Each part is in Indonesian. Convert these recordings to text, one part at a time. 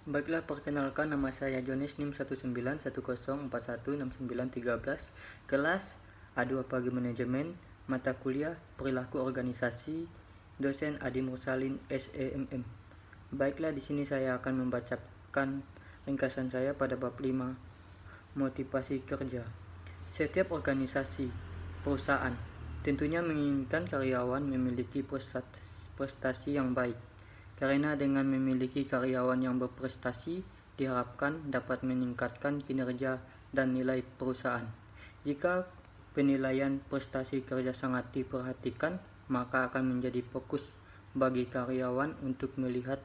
Baiklah, perkenalkan, nama saya Jones, NIM 19104141913, kelas A2 Pagi Manajemen, mata kuliah Perilaku Organisasi, dosen Adi Mursalin SEMM. Baiklah, di sini saya akan membacakan ringkasan saya pada bab 5, motivasi kerja. Setiap organisasi, perusahaan, tentunya menginginkan karyawan memiliki prestasi yang baik. Karena dengan memiliki karyawan yang berprestasi, diharapkan dapat meningkatkan kinerja dan nilai perusahaan. Jika penilaian prestasi kerja sangat diperhatikan, maka akan menjadi fokus bagi karyawan untuk melihat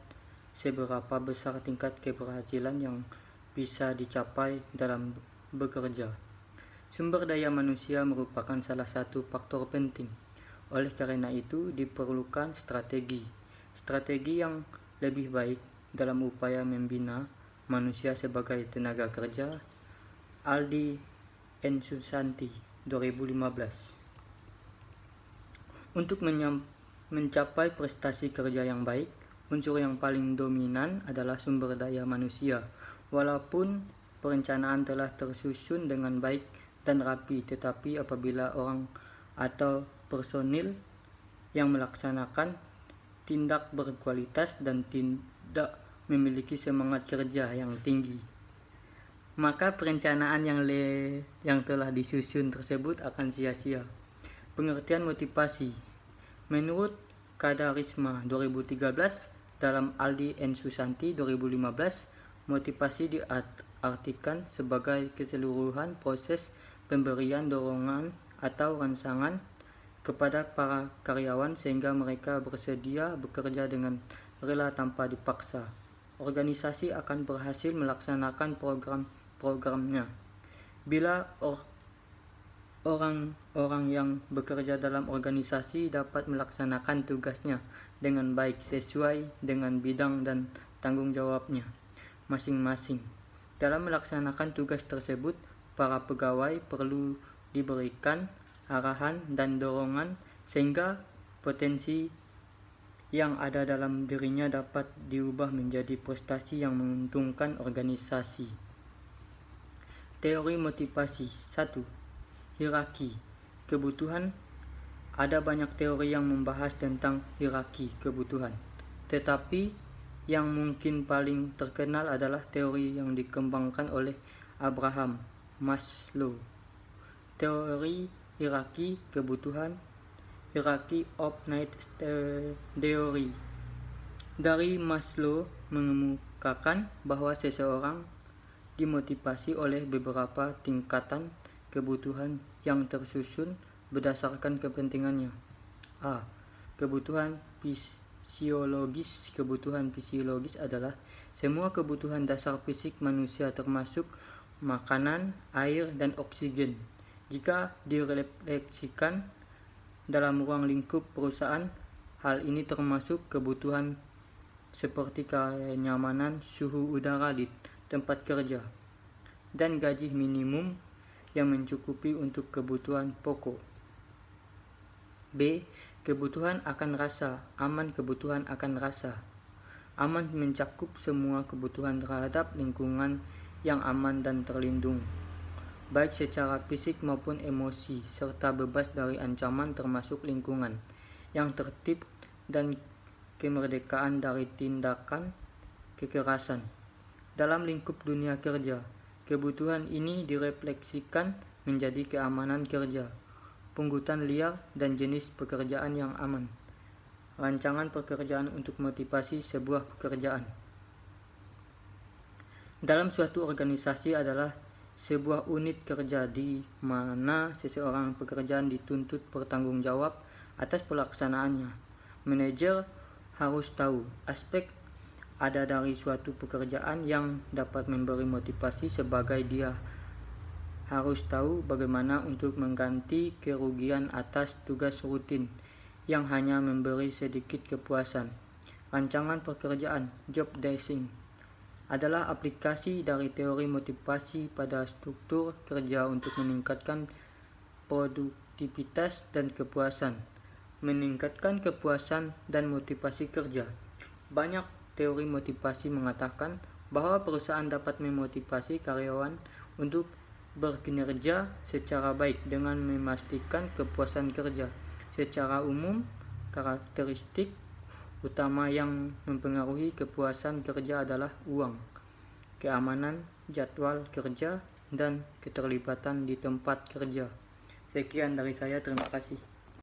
seberapa besar tingkat keberhasilan yang bisa dicapai dalam bekerja. Sumber daya manusia merupakan salah satu faktor penting. Oleh karena itu, diperlukan strategi yang lebih baik dalam upaya membina manusia sebagai tenaga kerja. Aldi N. Susanti, 2015. Untuk mencapai prestasi kerja yang baik, unsur yang paling dominan adalah sumber daya manusia. Walaupun perencanaan telah tersusun dengan baik dan rapi, tetapi apabila orang atau personil yang melaksanakan tindak berkualitas dan tidak memiliki semangat kerja yang tinggi, maka perencanaan yang telah disusun tersebut akan sia-sia. Pengertian motivasi menurut Kadarisma 2013 dalam Aldi N. Susanti 2015, motivasi diartikan sebagai keseluruhan proses pemberian dorongan atau rangsangan kepada para karyawan sehingga mereka bersedia bekerja dengan rela tanpa dipaksa. Organisasi akan berhasil melaksanakan program-programnya bila orang-orang yang bekerja dalam organisasi dapat melaksanakan tugasnya dengan baik sesuai dengan bidang dan tanggung jawabnya masing-masing. Dalam melaksanakan tugas tersebut, para pegawai perlu diberikan arahan dan dorongan sehingga potensi yang ada dalam dirinya dapat diubah menjadi prestasi yang menguntungkan organisasi. Teori motivasi 1. Hierarki kebutuhan. Ada banyak teori yang membahas tentang hierarki kebutuhan, tetapi yang mungkin paling terkenal adalah teori yang dikembangkan oleh Abraham Maslow. Teori hierarki kebutuhan, hierarchy of needs theory. Dari Maslow mengemukakan bahwa seseorang dimotivasi oleh beberapa tingkatan kebutuhan yang tersusun berdasarkan kepentingannya. A. Kebutuhan fisiologis. Kebutuhan fisiologis adalah semua kebutuhan dasar fisik manusia termasuk makanan, air, dan oksigen. Jika direfleksikan dalam ruang lingkup perusahaan, hal ini termasuk kebutuhan seperti kenyamanan, suhu udara di tempat kerja, dan gaji minimum yang mencukupi untuk kebutuhan pokok. B. Kebutuhan akan rasa aman. Kebutuhan akan rasa aman mencakup semua kebutuhan terhadap lingkungan yang aman dan terlindung, baik secara fisik maupun emosi, serta bebas dari ancaman termasuk lingkungan yang tertib dan kemerdekaan dari tindakan kekerasan. Dalam lingkup dunia kerja, kebutuhan ini direfleksikan menjadi keamanan kerja, pungutan liar, dan jenis pekerjaan yang aman. Rancangan pekerjaan untuk motivasi sebuah pekerjaan dalam suatu organisasi adalah sebuah unit kerja di mana seseorang pekerjaan dituntut bertanggung jawab atas pelaksanaannya. Manajer harus tahu aspek ada dari suatu pekerjaan yang dapat memberi motivasi sebagai dia harus tahu bagaimana untuk mengganti kerugian atas tugas rutin yang hanya memberi sedikit kepuasan. Rancangan pekerjaan, job design, adalah aplikasi dari teori motivasi pada struktur kerja untuk meningkatkan produktivitas dan kepuasan. Meningkatkan kepuasan dan motivasi kerja. Banyak teori motivasi mengatakan bahwa perusahaan dapat memotivasi karyawan untuk berkinerja secara baik dengan memastikan kepuasan kerja. Secara umum, karakteristik utama yang mempengaruhi kepuasan kerja adalah uang, keamanan jadwal kerja, dan keterlibatan di tempat kerja. Sekian dari saya, terima kasih.